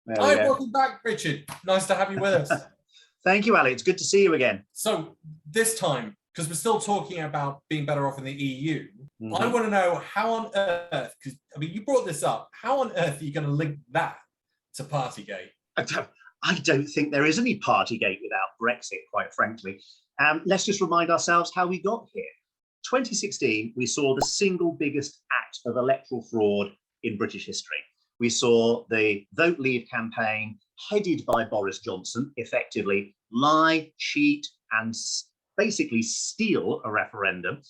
There we Hi, go. welcome back, Richard. Nice to have you with us. Thank you, Ali. It's good to see you again. So this time, because we're still talking about being better off in the EU, I want to know how on earth, because I mean, you brought this up, how on earth are you going to link that to Partygate? I don't think there is any Partygate without Brexit, quite frankly. Let's just remind ourselves how we got here. 2016, we saw the single biggest act of electoral fraud in British history. We saw the Vote Leave campaign headed by Boris Johnson effectively lie, cheat, and basically steal a referendum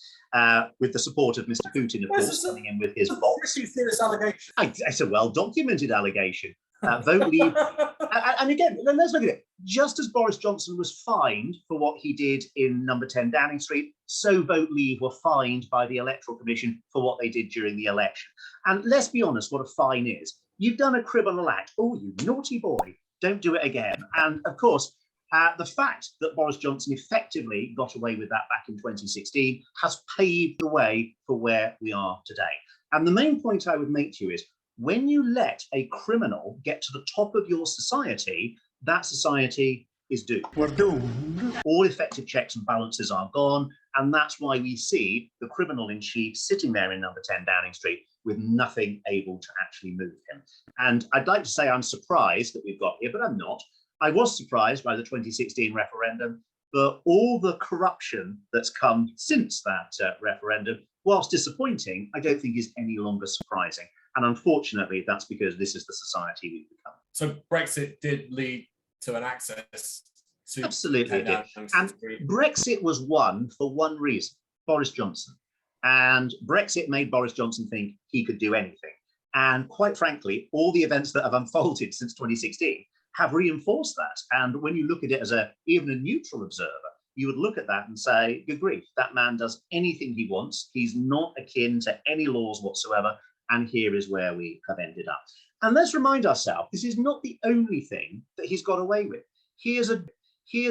with the support of Mr. Putin, of course, coming in with his box. It's a serious allegation. It's a well-documented allegation. Vote Leave. And again, let's look at it. Just as Boris Johnson was fined for what he did in number 10 Downing Street, so Vote Leave were fined by the Electoral Commission for what they did during the election. And let's be honest, what a fine is. You've done a criminal act. Oh, you naughty boy. Don't do it again. And of course, the fact that Boris Johnson effectively got away with that back in 2016 has paved the way for where we are today. And the main point I would make to you is, when you let a criminal get to the top of your society, that society is doomed. We're doomed. All effective checks and balances are gone, and that's why we see the criminal in chief sitting there in number 10 Downing Street with nothing able to actually move him. And I'd like to say I'm surprised that we've got here, but I'm not. I was surprised by the 2016 referendum, but all the corruption that's come since that referendum, whilst disappointing, I don't think is any longer surprising. And unfortunately, that's because this is the society we've become. So Brexit did lead to an access to... Absolutely it did. And Brexit was won for one reason, Boris Johnson. And Brexit made Boris Johnson think he could do anything. And quite frankly, all the events that have unfolded since 2016 have reinforced that. And when you look at it as even a neutral observer, you would look at that and say, good grief, that man does anything he wants. He's not akin to any laws whatsoever. And here is where we have ended up. And let's remind ourselves, this is not the only thing that he's got away with. He is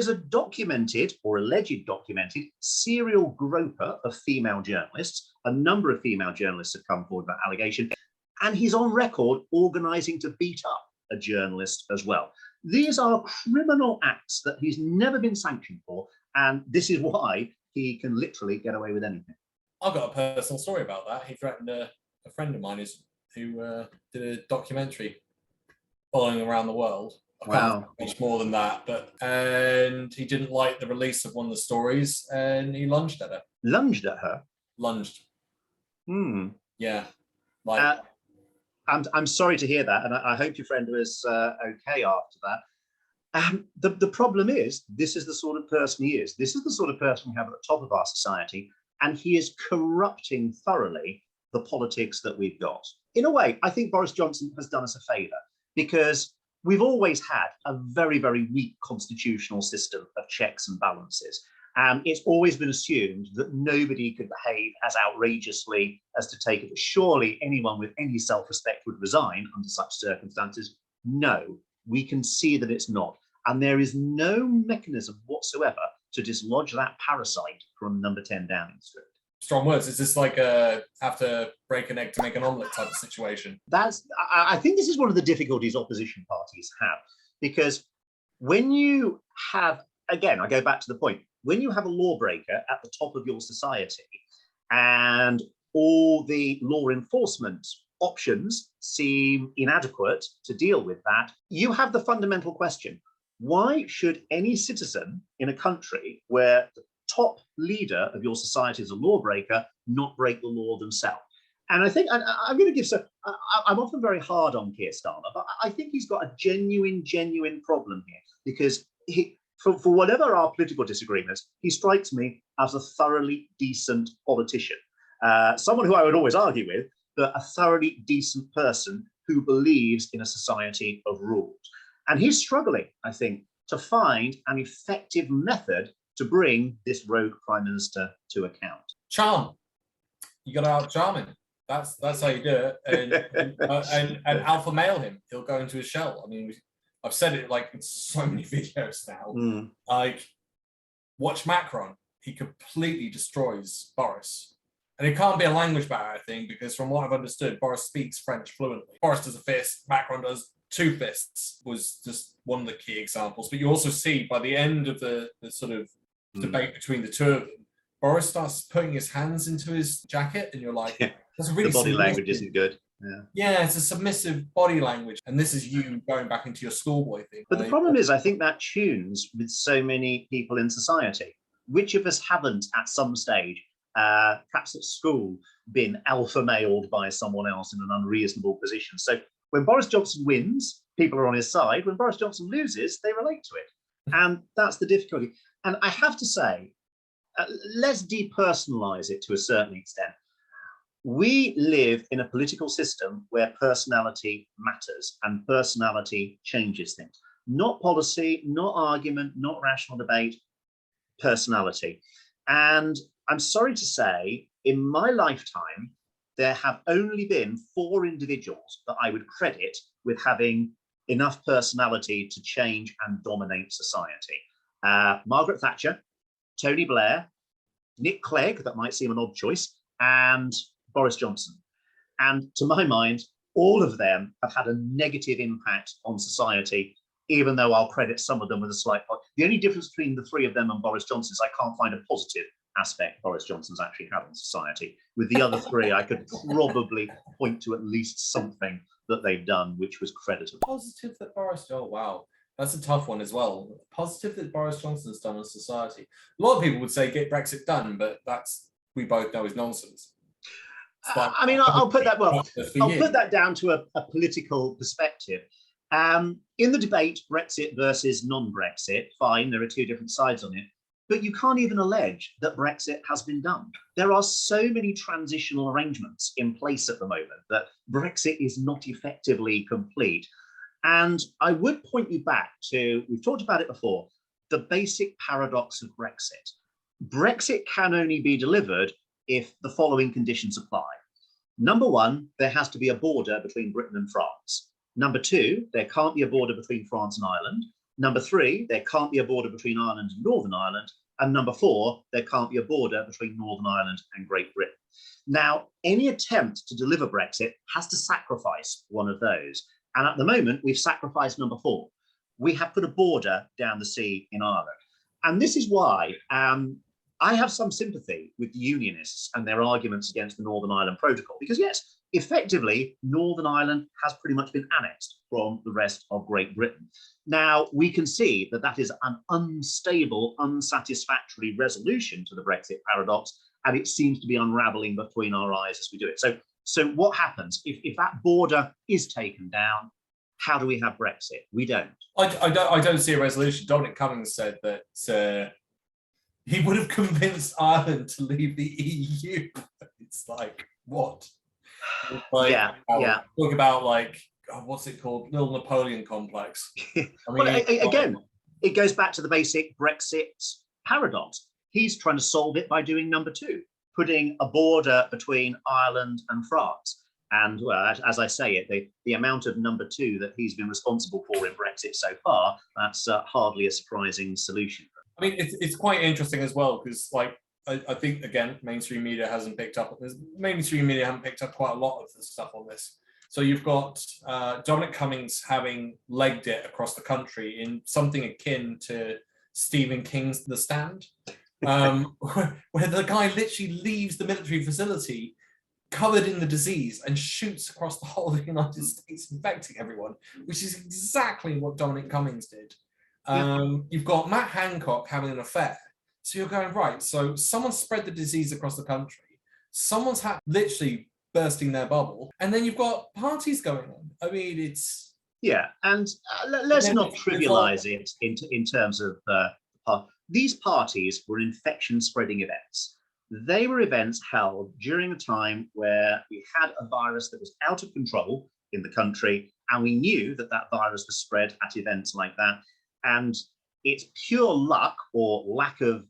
a documented or alleged documented serial groper of female journalists. A number of female journalists have come forward with that allegation. And he's on record organising to beat up a journalist as well. These are criminal acts that he's never been sanctioned for. And this is why he can literally get away with anything. I've got a personal story about that. He threatened a friend of mine who did a documentary following around the world. Wow. Much more than that, and he didn't like the release of one of the stories, and he lunged at her. Lunged at her? Lunged. Yeah. I'm sorry to hear that, and I hope your friend was okay after that. The problem is, this is the sort of person he is. This is the sort of person we have at the top of our society, and he is corrupting thoroughly the politics that we've got. In a way, I think Boris Johnson has done us a favour, because we've always had a very, very weak constitutional system of checks and balances. And it's always been assumed that nobody could behave as outrageously as to take it. Surely anyone with any self-respect would resign under such circumstances. No, we can see that it's not. And there is no mechanism whatsoever to dislodge that parasite from number 10 Downing Street. Strong words. Is this like a have to break an egg to make an omelette type of situation? I think this is one of the difficulties opposition parties have, because when you have, again, I go back to the point, when you have a lawbreaker at the top of your society and all the law enforcement options seem inadequate to deal with that, you have the fundamental question: why should any citizen in a country where the top leader of your society is a lawbreaker not break the law themselves? And I think I'm going to give I'm often very hard on Keir Starmer, but I think he's got a genuine problem here, because for whatever our political disagreements, he strikes me as a thoroughly decent politician, someone who I would always argue with, but a thoroughly decent person who believes in a society of rules. And he's struggling, I think, to find an effective method to bring this rogue prime minister to account. Charm. You got to out-charm him. That's how you do it. And alpha male him. He'll go into his shell. I mean, I've said it like in so many videos now. Like, watch Macron. He completely destroys Boris. And it can't be a language barrier thing, because from what I've understood, Boris speaks French fluently. Boris does a fist, Macron does two fists was just one of the key examples. But you also see by the end of the sort of debate between the two of them, Boris starts putting his hands into his jacket, and you're like, that's a really the body language isn't good. Yeah, it's a submissive body language. And this is you going back into your schoolboy thing. But the problem is, I think that tunes with so many people in society. Which of us haven't at some stage, perhaps at school, been alpha mailed by someone else in an unreasonable position? So when Boris Johnson wins, people are on his side. When Boris Johnson loses, they relate to it. And that's the difficulty. And I have to say, let's depersonalize it to a certain extent. We live in a political system where personality matters and personality changes things. Not policy, not argument, not rational debate, personality. And I'm sorry to say, in my lifetime, there have only been 4 individuals that I would credit with having enough personality to change and dominate society. Margaret Thatcher, Tony Blair, Nick Clegg, that might seem an odd choice, and Boris Johnson. And to my mind, all of them have had a negative impact on society, even though I'll credit some of them with a slight. The only difference between the 3 of them and Boris Johnson is I can't find a positive aspect Boris Johnson's actually had on society. With the other 3, I could probably point to at least something that they've done which was creditable. Positive that Boris, oh wow, that's a tough one as well. Positive that Boris Johnson has done on society. A lot of people would say get Brexit done, but that's, we both know, is nonsense. I mean, I'll put that, well, I'll put that down to a political perspective. In the debate, Brexit versus non-Brexit, fine, there are 2 different sides on it, but you can't even allege that Brexit has been done. There are so many transitional arrangements in place at the moment that Brexit is not effectively complete. And I would point you back to, we've talked about it before, the basic paradox of Brexit. Brexit can only be delivered if the following conditions apply. Number 1, there has to be a border between Britain and France. Number 2, there can't be a border between France and Ireland. Number 3, there can't be a border between Ireland and Northern Ireland. And number 4, there can't be a border between Northern Ireland and Great Britain. Now, any attempt to deliver Brexit has to sacrifice one of those. And at the moment, we've sacrificed number 4. We have put a border down the sea in Ireland. And this is why I have some sympathy with the unionists and their arguments against the Northern Ireland Protocol, because yes, effectively, Northern Ireland has pretty much been annexed from the rest of Great Britain. Now, we can see that that is an unstable, unsatisfactory resolution to the Brexit paradox, and it seems to be unraveling between our eyes as we do it. So what happens if that border is taken down? How do we have Brexit? We don't. I don't see a resolution. Dominic Cummings said that he would have convinced Ireland to leave the EU. It's like, what? Like, yeah. Talk about like, what's it called? Little Napoleon complex. I mean, well, again, it goes back to the basic Brexit paradox. He's trying to solve it by doing number 2, putting a border between Ireland and France. And well, as I say it, the amount of number 2 that he's been responsible for in Brexit so far, that's hardly a surprising solution. I mean, it's quite interesting as well, because like, I think, again, mainstream media hasn't picked up. Mainstream media haven't picked up quite a lot of the stuff on this. So you've got Dominic Cummings having legged it across the country in something akin to Stephen King's The Stand, where the guy literally leaves the military facility covered in the disease and shoots across the whole of the United States, infecting everyone, which is exactly what Dominic Cummings did. You've got Matt Hancock having an affair. So you're going, right, so someone spread the disease across the country. Someone's literally bursting their bubble. And then you've got parties going on. I mean, it's... Yeah, and let's not trivialize it in terms of... these parties were infection-spreading events. They were events held during a time where we had a virus that was out of control in the country, and we knew that that virus was spread at events like that. And it's pure luck or lack of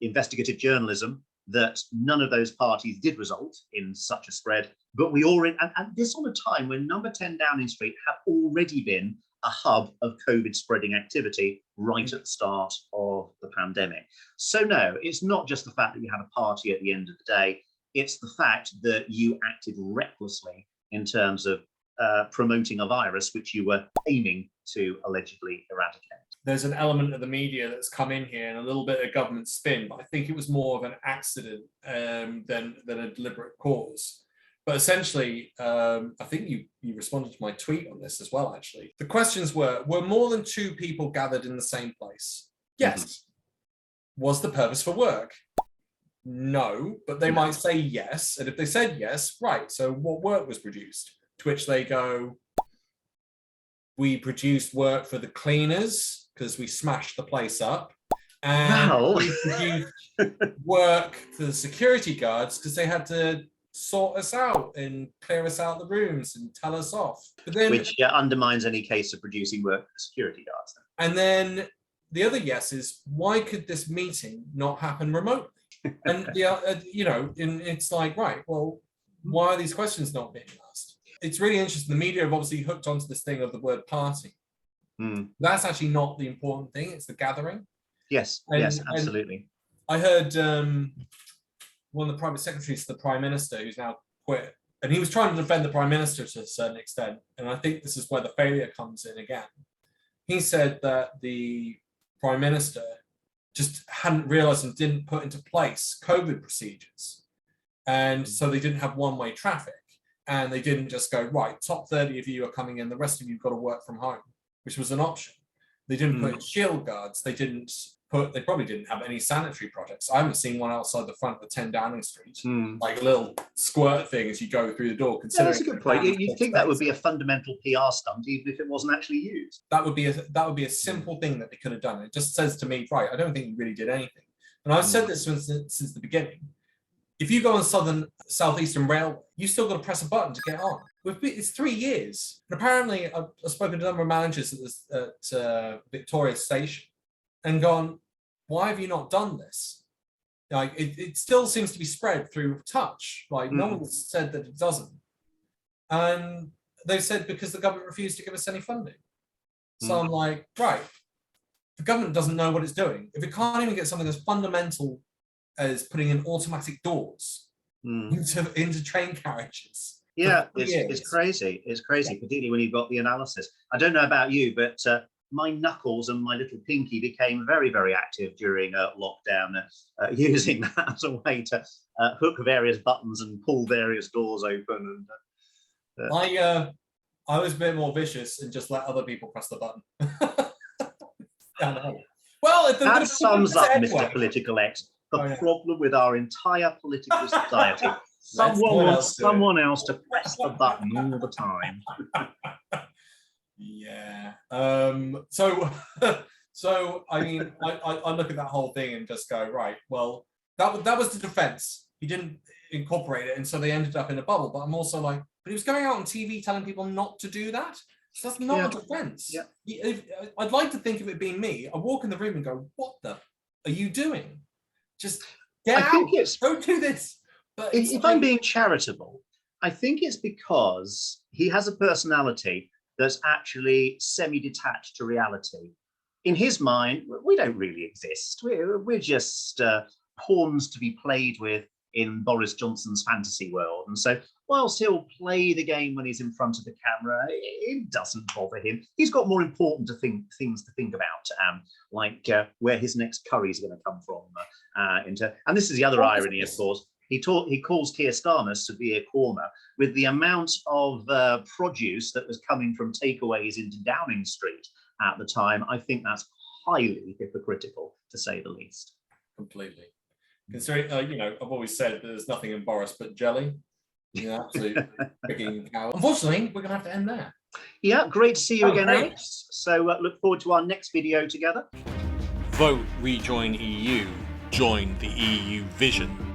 investigative journalism that none of those parties did result in such a spread. But we already, and this on a time when number 10 Downing Street had already been a hub of COVID spreading activity right at the start of the pandemic. So no, it's not just the fact that you had a party at the end of the day, it's the fact that you acted recklessly in terms of promoting a virus which you were aiming to allegedly eradicate. There's an element of the media that's come in here and a little bit of government spin, but I think it was more of an accident than a deliberate cause. But essentially, I think you responded to my tweet on this as well, actually. The questions were more than 2 people gathered in the same place? Yes. Mm-hmm. Was the purpose for work? No, but they might say yes. And if they said yes, right, so what work was produced? To which they go, we produced work for the cleaners because we smashed the place up. And we produced work for the security guards because they had to sort us out and clear us out the rooms and tell us off. But then, which undermines any case of producing work for the security guards. Then. And then the other yes is, why could this meeting not happen remotely? And it's like, right, well, why are these questions not being asked? It's really interesting. The media have obviously hooked onto this thing of the word party. That's actually not the important thing. It's the gathering. Yes, yes, absolutely. I heard one of the private secretaries to the Prime Minister, who's now quit, and he was trying to defend the Prime Minister to a certain extent. And I think this is where the failure comes in again. He said that the Prime Minister just hadn't realized and didn't put into place COVID procedures. And so they didn't have one-way traffic. And they didn't just go, right, top 30 of you are coming in, the rest of you have got to work from home, which was an option. They didn't put in shield guards. They probably didn't have any sanitary projects. I haven't seen one outside the front of the 10 Downing Street, like a little squirt thing as you go through the door. Yeah, that's a good point. You'd think that would be a fundamental PR stunt, even if it wasn't actually used. That would be a simple thing that they could have done. It just says to me, right, I don't think you really did anything. And I've said this since the beginning. If you go on Southeastern Railway, you still got to press a button to get on. It's 3 years. And apparently, I've spoken to a number of managers at Victoria Station and gone, why have you not done this? Like, it still seems to be spread through touch. Like, no one's said that it doesn't. And they've said because the government refused to give us any funding. So I'm like, right, the government doesn't know what it's doing. If it can't even get something as fundamental as putting in automatic doors into train carriages. Yeah, it's crazy. It's crazy, particularly when you've got the analysis. I don't know about you, but my knuckles and my little pinky became very, very active during lockdown, using that as a way to hook various buttons and pull various doors open. And I was a bit more vicious and just let other people press the button. Well, that sums up, Mr. Political X, the problem with our entire political society. Someone wants someone else to press the button all the time. Yeah. So I mean, I look at that whole thing and just go, right, well, that was the defense. He didn't incorporate it, and so they ended up in a bubble. But I'm also like, but he was going out on TV telling people not to do that. So that's not a defense. Yeah. I'd like to think of it being me. I walk in the room and go, what the are you doing? Just get out. Don't do this. But if I'm being charitable, I think it's because he has a personality that's actually semi-detached to reality. In his mind, we don't really exist. We're just pawns to be played with in Boris Johnson's fantasy world. And so whilst he'll play the game when he's in front of the camera, it doesn't bother him. He's got more important things to think about, like where his next curry is going to come from. And this is the other irony, of course. He calls Keir Starmer severe corner with the amount of produce that was coming from takeaways into Downing Street at the time. I think that's highly hypocritical, to say the least. Completely. Considering, I've always said that there's nothing in Boris but jelly. Absolute freaking cow. Unfortunately, we're going to have to end there. Yeah, great to see you again, Alex. So look forward to our next video together. Vote Rejoin EU. Join the EU vision.